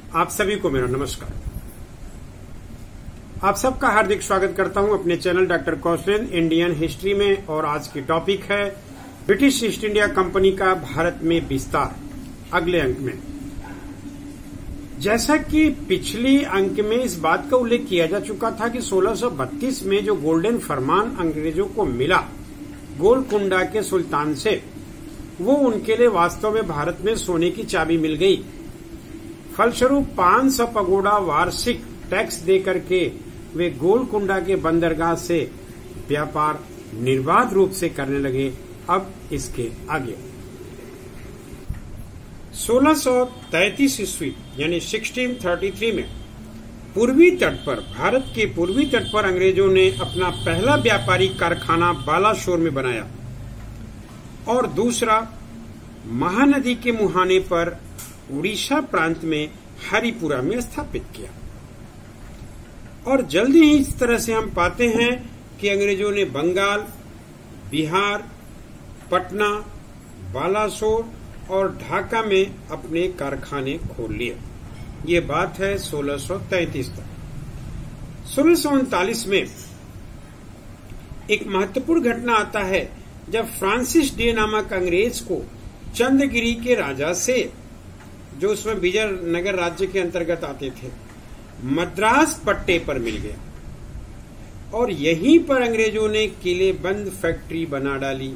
आप सभी को मेरा नमस्कार। आप सबका हार्दिक स्वागत करता हूं अपने channel doctor Kaushalendra Indian history में। और आज की टॉपिक है ब्रिटिश ईस्ट इंडिया कंपनी का भारत में विस्तार। अगले अंक में, जैसा कि पिछली अंक में इस बात का उल्लेख किया जा चुका था कि 1632 में जो गोल्डन फरमान अंग्रेजों को मिला गोलकुंडा के सुल्तान से, वो उनके लिए वास्तव में भारत में सोने की चाबी मिल गई। फलस्वरूप 500 पगोड़ा वार्षिक टैक्स देकर के वे गोलकुंडा के बंदरगाह से व्यापार निर्बाध रूप से करने लगे। अब इसके आगे 1633 ईस्वी यानी 1633 में पूर्वी तट पर, भारत के पूर्वी तट पर अंग्रेजों ने अपना पहला व्यापारिक कारखाना बालाशोर में बनाया और दूसरा महानदी के मुहाने पर उड़ीसा प्रांत में हरिपुरा में स्थापित किया। और जल्दी ही इस तरह से हम पाते हैं कि अंग्रेजों ने बंगाल, बिहार, पटना, बालासोर और ढाका में अपने कारखाने खोल लिए। ये बात है 1633 तक। 1639 में एक महत्वपूर्ण घटना आता है जब फ्रांसिस डे नामक अंग्रेज को चंद्रगिरी के राजा से, जो उसमें विजयनगर राज्य के अंतर्गत आते थे, मद्रास पट्टे पर मिल गया और यहीं पर अंग्रेजों ने किलेबंद फैक्ट्री बना डाली।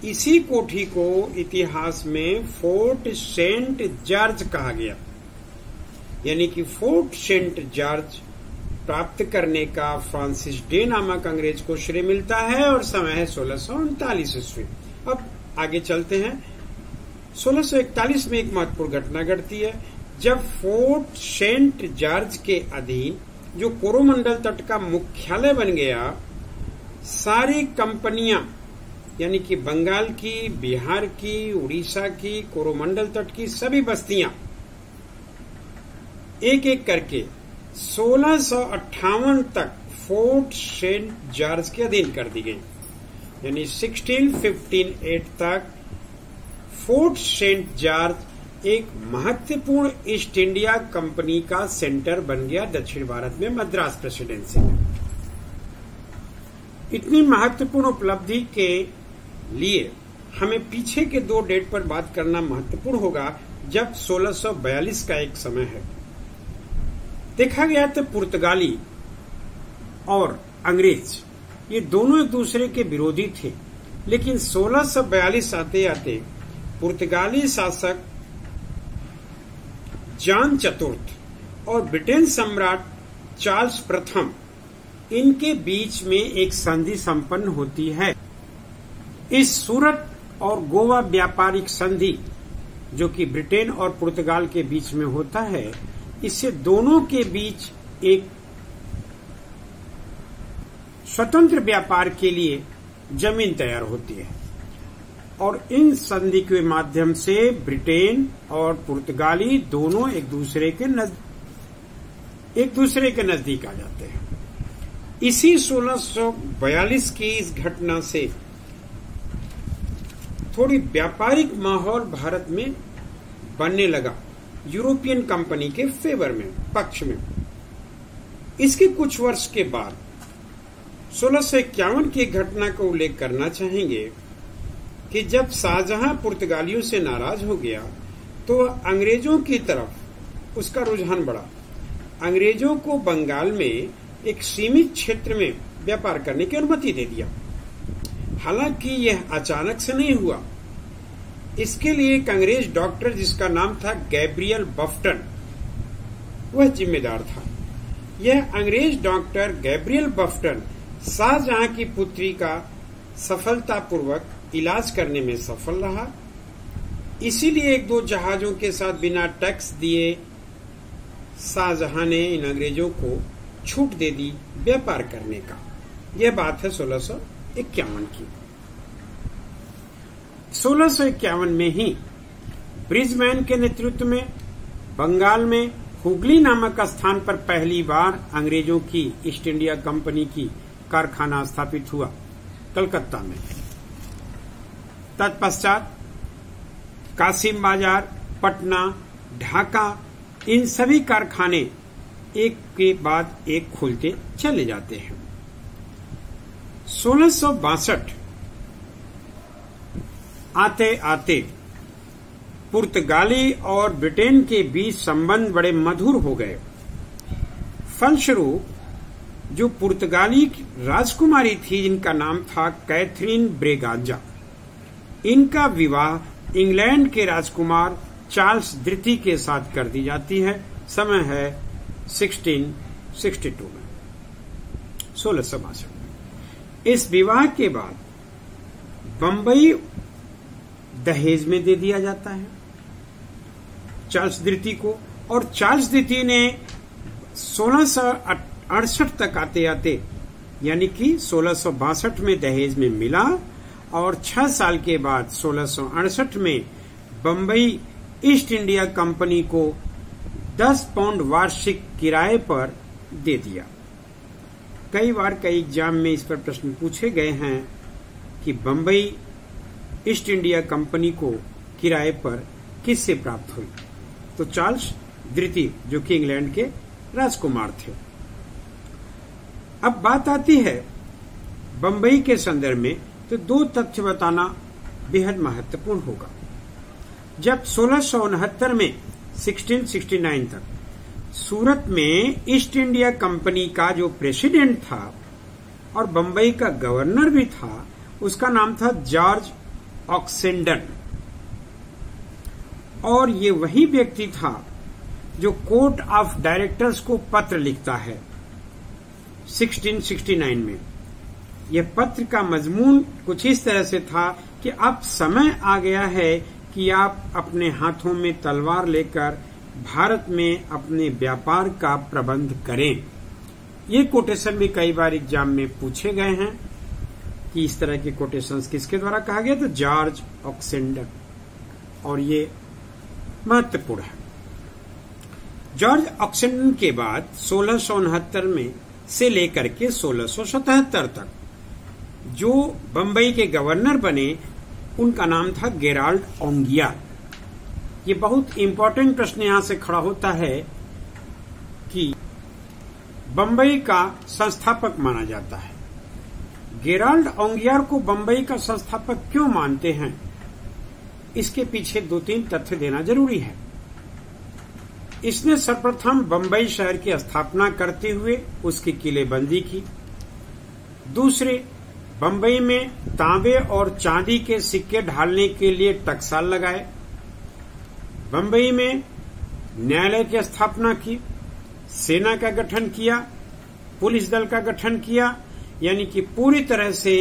इसी कोठी को इतिहास में फोर्ट सेंट जॉर्ज कहा गया, यानी कि फोर्ट सेंट जॉर्ज प्राप्त करने का फ्रांसिस डे नामक अंग्रेज को श्रेय मिलता है और समय है 1639 ईस्वी। अब आगे चलते हैं। 1641 में एक महत्वपूर्ण घटना घटती है जब फोर्ट सेंट जॉर्ज के अधीन, जो कोरोमंडल तट का मुख्यालय बन गया, सारी कंपनियां यानी कि बंगाल की, बिहार की, उड़ीसा की, कोरोमंडल तट की सभी बस्तियां एक एक करके 1658 तक फोर्ट सेंट जॉर्ज के अधीन कर दी गई। यानी 1658 तक फोर्ट सेंट जॉर्ज एक महत्वपूर्ण ईस्ट इंडिया कंपनी का सेंटर बन गया दक्षिण भारत में, मद्रास प्रेसिडेंसी में। इतनी महत्वपूर्ण उपलब्धि के लिए हमें पीछे के दो डेट पर बात करना महत्वपूर्ण होगा, जब 1642 का एक समय है। देखा गया तो पुर्तगाली और अंग्रेज ये दोनों एक दूसरे के विरोधी थे, लेकिन 1642 आते आते पुर्तगाली शासक जॉन चतुर्थ और ब्रिटेन सम्राट चार्ल्स प्रथम, इनके बीच में एक संधि संपन्न होती है। इस सूरत और गोवा व्यापारिक संधि, जो कि ब्रिटेन और पुर्तगाल के बीच में होता है, इससे दोनों के बीच एक स्वतंत्र व्यापार के लिए जमीन तैयार होती है और इन संधि के माध्यम से ब्रिटेन और पुर्तगाली दोनों एक दूसरे के नजदीक आ जाते हैं। इसी 1642 की इस घटना से थोड़ी व्यापारिक माहौल भारत में बनने लगा, यूरोपियन कंपनी के फेवर में, पक्ष में। इसके कुछ वर्ष के बाद 1651 की घटना का उल्लेख करना चाहेंगे कि जब शाहजहां पुर्तगालियों से नाराज हो गया तो अंग्रेजों की तरफ उसका रुझान बढ़ा। अंग्रेजों को बंगाल में एक सीमित क्षेत्र में व्यापार करने की अनुमति दे दिया। हालांकि यह अचानक से नहीं हुआ। इसके लिए एक अंग्रेज डॉक्टर, जिसका नाम था गैब्रियल बफ्टन, वह जिम्मेदार था। यह अंग्रेज डॉक्टर गैब्रियल बफ्टन शाहजहां की पुत्री का सफलतापूर्वक इलाज करने में सफल रहा। इसीलिए एक दो जहाजों के साथ बिना टैक्स दिए शाहजहां ने इन अंग्रेजों को छूट दे दी व्यापार करने का। यह बात है 1651 की। 1651 में ही ब्रिजमैन के नेतृत्व में बंगाल में हुगली नामक स्थान पर पहली बार अंग्रेजों की ईस्ट इंडिया कंपनी की कारखाना स्थापित हुआ, कलकत्ता में। तत्पश्चात कासिम बाजार, पटना, ढाका इन सभी कारखाने एक के बाद एक खुलते चले जाते हैं। 1662 आते आते पुर्तगाली और ब्रिटेन के बीच संबंध बड़े मधुर हो गए। फलस्वरूप जो पुर्तगाली राजकुमारी थी जिनका नाम था कैथरीन ब्रेगाजा, इनका विवाह इंग्लैंड के राजकुमार चार्ल्स द्वितीय के साथ कर दी जाती है। समय है 1662 में, 1662 में। इस विवाह के बाद बंबई दहेज में दे दिया जाता है चार्ल्स द्वितीय को, और चार्ल्स द्वितीय ने 1668 तक आते आते यानी कि 1662 में दहेज में मिला, और 6 साल के बाद 1668 में बंबई ईस्ट इंडिया कंपनी को 10 पाउंड वार्षिक किराए पर दे दिया। कई बार कई एग्जाम में इस पर प्रश्न पूछे गए हैं कि बंबई ईस्ट इंडिया कंपनी को किराए पर किससे प्राप्त हुई, तो चार्ल्स द्वितीय जो कि इंग्लैंड के राजकुमार थे। अब बात आती है बंबई के संदर्भ में, तो 2 तथ्य बताना बेहद महत्वपूर्ण होगा। जब 1669 में 1669 तक सूरत में ईस्ट इंडिया कंपनी का जो प्रेसिडेंट था और बंबई का गवर्नर भी था, उसका नाम था जॉर्ज ऑक्सेंडन, और ये वही व्यक्ति था जो कोर्ट ऑफ डायरेक्टर्स को पत्र लिखता है 1669 में। यह पत्र का मजमून कुछ इस तरह से था कि अब समय आ गया है कि आप अपने हाथों में तलवार लेकर भारत में अपने व्यापार का प्रबंध करें। ये कोटेशन भी कई बार एग्जाम में पूछे गए हैं कि इस तरह के कोटेशंस किसके द्वारा कहा गया, तो जॉर्ज ऑक्सेंडन, और ये महत्वपूर्ण है। जॉर्ज ऑक्सेंडन के बाद 1669 में से लेकर के 1677 तक जो बंबई के गवर्नर बने उनका नाम था गेराल्ड ओंगियार। ये बहुत इंपॉर्टेंट प्रश्न यहां से खड़ा होता है कि बंबई का संस्थापक माना जाता है। गेराल्ड ओंगियार को बंबई का संस्थापक क्यों मानते हैं, इसके पीछे 2-3 तथ्य देना जरूरी है। इसने सर्वप्रथम बंबई शहर की स्थापना करते हुए उसकी किलेबंदी की। दूसरे, बंबई में तांबे और चांदी के सिक्के ढालने के लिए टकसाल लगाए। बंबई में न्यायालय की स्थापना की, सेना का गठन किया, पुलिस दल का गठन किया, यानी कि पूरी तरह से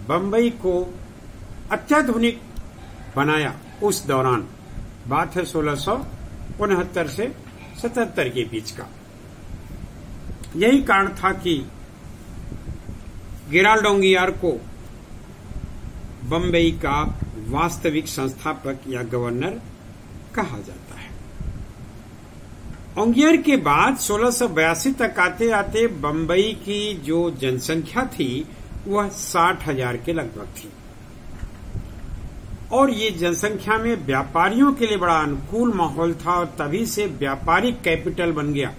बंबई को अत्याधुनिक बनाया। उस दौरान बात है 1669 से 77 के बीच का। यही कारण था कि गेराल्ड ओंगियार को बंबई का वास्तविक संस्थापक या गवर्नर कहा जाता है। ओंगियार के बाद 1682 तक आते आते बंबई की जो जनसंख्या थी वह 60,000 के लगभग थी, और ये जनसंख्या में व्यापारियों के लिए बड़ा अनुकूल माहौल था, और तभी से व्यापारिक कैपिटल बन गया,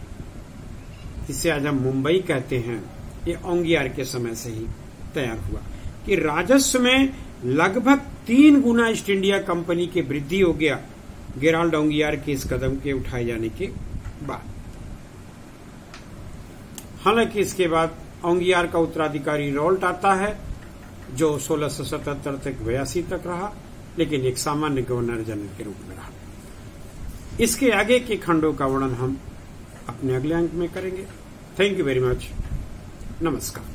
जिसे आज हम मुंबई कहते हैं। ये ओंगियार के समय से ही तैयार हुआ कि राजस्व में लगभग 3 गुना ईस्ट इंडिया कंपनी की वृद्धि हो गया गेराल्ड ओंगियार के इस कदम के उठाए जाने के बाद। हालांकि इसके बाद ओंगियार का उत्तराधिकारी रॉल्ट आता है जो 1677 तक 82 तक रहा, लेकिन एक सामान्य गवर्नर जनरल के रूप में रहा। इसके आगे के खंडों का वर्णन हम अपने अगले अंक में करेंगे। Thank you very much. नमस्कार।